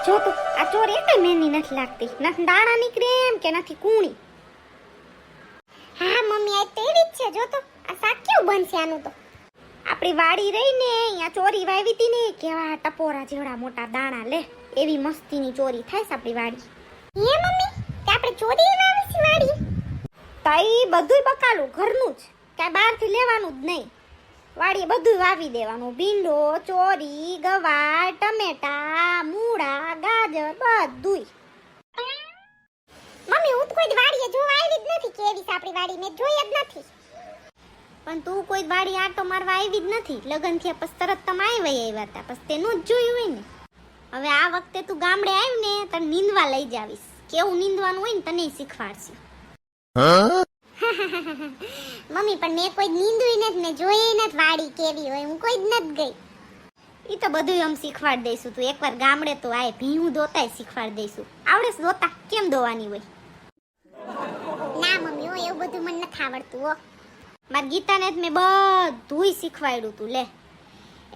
જો તું આ ચોર એકે મેની નથી લાગતી, નથી દાણા નીકળે એમ કે નથી કૂણી. હા મમ્મી આ તેડી જ છે. જો તો આ શાક કેવું બનશે આનું તો. આપણી વાડી રહી ને અહીંયા ચોરી વાવી હતી ને, કેવા ટપોરા જેવડા મોટા દાણા લે, એવી મસ્તીની ચોરી થાય છે આપણી વાડી. હે મમ્મી કે આપણે ચોરી વાવી છે વાડી? તાઈ બધુંય બકાલું ઘરનું જ, કાંઈ બહારથી લેવાનું જ નહીં. વાડીએ બધું વાવી દેવાનું, ભીંડો, ચોરી, ગવાર, ટમેટા, મૂળા, ગાજર બધુંય. મમ્મી હું તો કોઈ વાડીએ જોવા આવી જ નથી, કેવી છે આપણી વાડી મેં જોઈ જ નથી. પણ તું કોઈ વાડી આટો મારવા આવી જ નથી, લગન થયા પછી તરત તમે આવ્યા હતા, પછી તેનું જ જોયું હોય ને. હવે આ વખતે તું ગામડે આવી ને તને નીંદવા લઈ જાવીશ, કેવું નીંદવાનું હોય ને તને શીખવાડશે. મમ્મી પણ મેં કોઈ નીંદુય નથી, મેં જોઈ નથી વાડી કેવી હોય, હું કોઈ જ નથી ગઈ. ઈ તો બધું આમ શીખવાડ દઈશું, તું એકવાર ગામડે તો આય, ભીંયું દોતાય શીખવાડ દઈશું. આવડે છે દોતા કેમ દોવાની હોય? ના મમ્મી હો એવું બધું મને નથી આવડતું હો. મારી ગીતાને જ મેં બધુંય શીખવાડ્યું તું લે.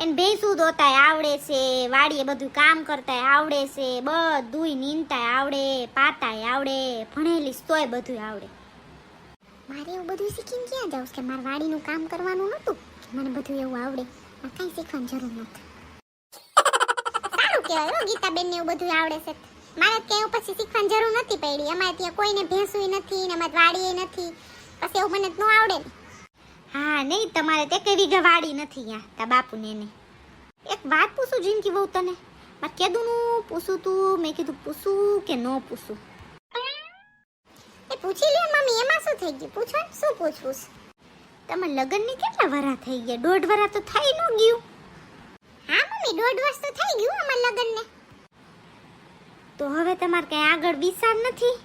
એને ભેંસું દોતાય આવડે છે, વાડીએ બધું કામ કરતાય આવડે છે, બધુંય નીંદતાય આવડે, પાતાય આવડે, ભણેલી તોય બધું આવડે. મારે એવું બધું શીખીને ક્યાં જાઉં કે મારે વાડીનું કામ કરવાનું નહોતું કે મને બધું એવું આવડે? મારે કાંઈ શીખવાની જરૂર નથી. સારું કહેવાય ગીતાબેનને એવું બધું આવડે છે. મારે ક્યાંય પછી શીખવાની જરૂર નથી પડી. અમારે ત્યાં કોઈને ભેંસુય નથી ને અમારે વાડીએ નથી, પછી એવું મને ન આવડે ને. હા નહીં, તમારે તે કઈ વીઘા વાડી નથી ત્યાં તા બાપુને ને. એક વાત પૂછું જીનકી બહુ તને, મારે કેદુનું પૂછું તું, મેં કીધું પૂછું કે ન પૂછું? એ પૂછી લે મમ્મી, એમાં શું થઈ ગયું? પૂછો ને, શું પૂછવું? તમારા લગ્નને કેટલા વરા થઈ ગયા? 1.5 વરા તો થઈ ન ગયું? હા મમ્મી 1.5 વર્ષ તો થઈ ગયું અમારા લગ્નને. તો હવે તમારે કઈ આગળ વિચાર નથી?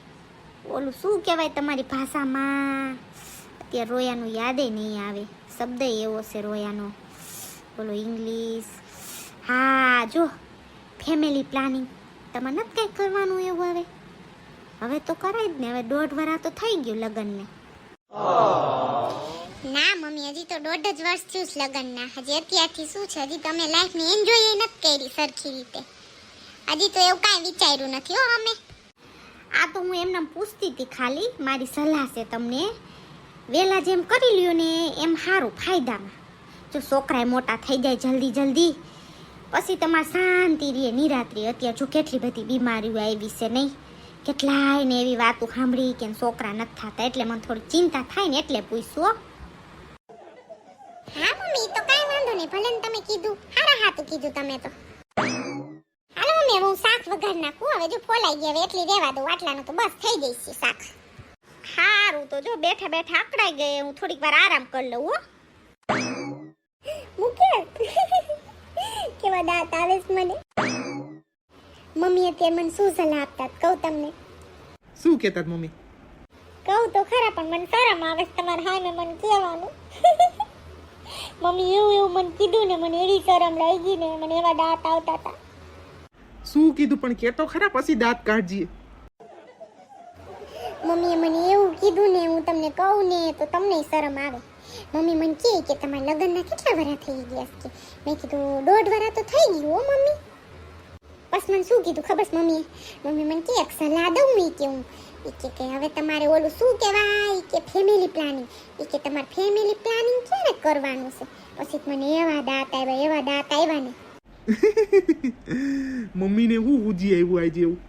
ઓલું શું કહેવાય તમારી ભાષામાં? અત્યારે રોયાનું યાદે નહીં આવે, શબ્દ એવો છે રોયાનો. બોલો ઇંગ્લિશ. હા જો ફેમિલી પ્લાનિંગ તમારે નથી કંઈક કરવાનું એવું? હવે તો કરાય જ ને, હવે 1.5 વરા તો થઈ ગયું લગ્નને. ના મમ્મી હજી તો 1.5 જ વર્ષ થયું છે લગ્નના. હજી અત્યારથી શું છે, હજી તમે લાઈફને એન્જોય નથી કરી સરખી રીતે. હજી તો એવું કાંઈ વિચાર્યું નથી હો અમે. આ તો હું એમને પૂછતી હતી ખાલી, મારી સલાહ છે તમને. વહેલા જેમ કરી લ્યો ને એમ સારું, ફાયદામાં. જો છોકરાએ મોટા થઈ જાય જલ્દી જલ્દી, પછી તમારે શાંતિ રહે નિરાત્રી. અત્યારે જો કેટલી બધી બીમારીઓ આવી છે નહીં, કેટલાય ને એવી વાતો સાંભળી કે છોકરા નથી થતા, એટલે મને થોડી ચિંતા થાય ને એટલે પૂછ્યું. હા મમ્મી તો કાંઈ વાંધો નહીં, ભલે તમે કીધું હારા હાતું કીધું તમે તો. હાલો મમ્મી હું શાક વઘાર નાખું, હવે જો ફોલાઈ ગયા હવે એટલી રહેવા દો, આટલાનું તો બસ થઈ જશે શાક. હારું તો જો બેઠા બેઠા આકડાઈ ગયે, હું થોડીક વાર આરામ કરી લઉં હો. મૂકે કેવા દાંત આવે છે મને. મમ્મી અત્યારે મને શું સલાહ આપતા કહું તમને? શું કહેતા મમ્મી? કહું તો ખરા પણ મને શરમ આવે છે તમારા હામે મને કહેવાનું. મમ્મી એવું મને કીધું ને, મને એવી શરમ લાગી ને, મને એવા દાંત આવતા હતા. શું કીધું પણ કેતો ખરા, પછી દાંત કાઢજીએ. મમ્મીએ મને એવું કીધું ને, હું તમને કહું ને તો તમને શરમ આવે. મમ્મી મને કહે કે તમારા લગ્નના કેટલા વરા થઈ ગયા છે? મેં કીધું 1.5 વરા તો થઈ ગયું હો મમ્મી. બસ મને શું કીધું ખબર છે મમ્મીએ? મમ્મી મને કે એક સલાહ દઉં મેં કે હું કે હવે તમારે ઓલું શું કહેવાય કે ફેમિલી પ્લાનિંગ, કે તમારે ફેમિલી પ્લાનિંગ ક્યારે કરવાનું છે? પછી મને એવા દાંત આવ્યા ને. મમ્મીને હું ઉજી આવ્યું આજે એવું?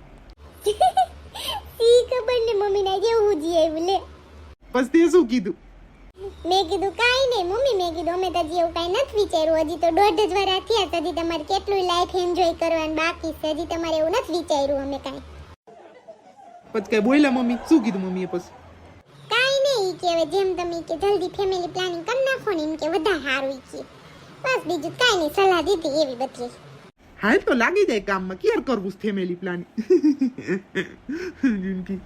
સી ખબર ને મમ્મીને જેવું ઉજી આવ્યું લે. પછી તે શું કીધું? મેં કીધું કાંઈ નહીં મમ્મી, મેં કીધું અમે તો હજી એવું કાંઈ નથી વિચાર્યું, હજી તો 1.5 જ વરા થયા, હજી તમારે કેટલું લાઈફ એન્જોય કરવાનું બાકી છે, હજી તમારે એવું નથી વિચાર્યું અમે કાંઈ. પછી કઈ બોલ્યા મમ્મી? શું કીધું મમ્મીએ પછી? કાંઈ નહીં કે હવે જેમ તમે કે જલ્દી ફેમિલી પ્લાનિંગ કરી નાખો ને એમ કે વધારે સારું કે. બસ બીજું કાંઈ નહીં, સલાહ દીધી એવી બધી. હા તો લાગી જાય કામમાં, ક્યારે કરવું ફેમિલી પ્લાનિંગ? જિંદગી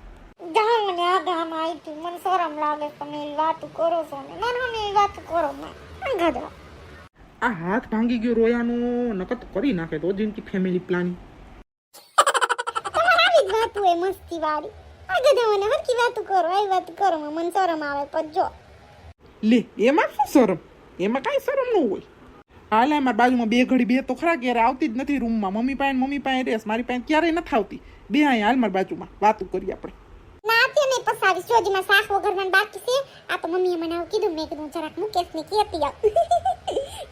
મને આ ગામ આવી મને શરમ લાગે, તમે એ વાતો કરો છો ને મને એ વાતો કરો ગધા. આ હાથ ભાંગી ગયો રોયાનો, નકર તો કરી નાખે તો જિંદગી ફેમિલી પ્લાનિંગ. તમારે આવી જ વાતો હોય મસ્તી વાળી, આ ગધા મને હરકી વાતો કરો, આવી વાતો કરો મને શરમ આવે. પણ જો લે એમાં શું શરમ? એમાં કાંઈ શરમ ન હોય. હાલે મારી બાજુમાં બે ઘડી બે તો ખરા ક્યારે આવતી જ નથી રૂમમાં. મમ્મી પાસે રેસ, મારી પાસે ક્યારેય નથી આવતી. બે અહીંયા હાલ મારી બાજુમાં વાતું કરીએ આપણે. ના અત્યારે નહીં પસાવી સોજીમાં શાક વઘારવાનું બાકી છે. આ તો મમ્મીએ મને આવું કીધું, મેં કીધું જરાક મુકેશને કહેતી આવ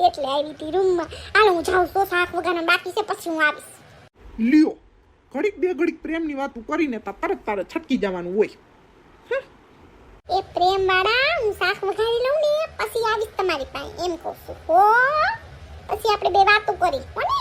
એટલે આવી હતી રૂમમાં. હાલ હું જાઉં તો શાક વઘારવાનું બાકી છે, પછી હું આવીશ. લ્યો ઘડીક બે ઘડીક પ્રેમની વાતું કરીને તરત તારે છટકી જવાનું હોય. એ પ્રેમ વાળા, હું શાક વઘારી લઉં ને પછી આવીશ તમારી પાસે, એમ કહું છું. હો પછી આપણે બે વાતો કરી કોને.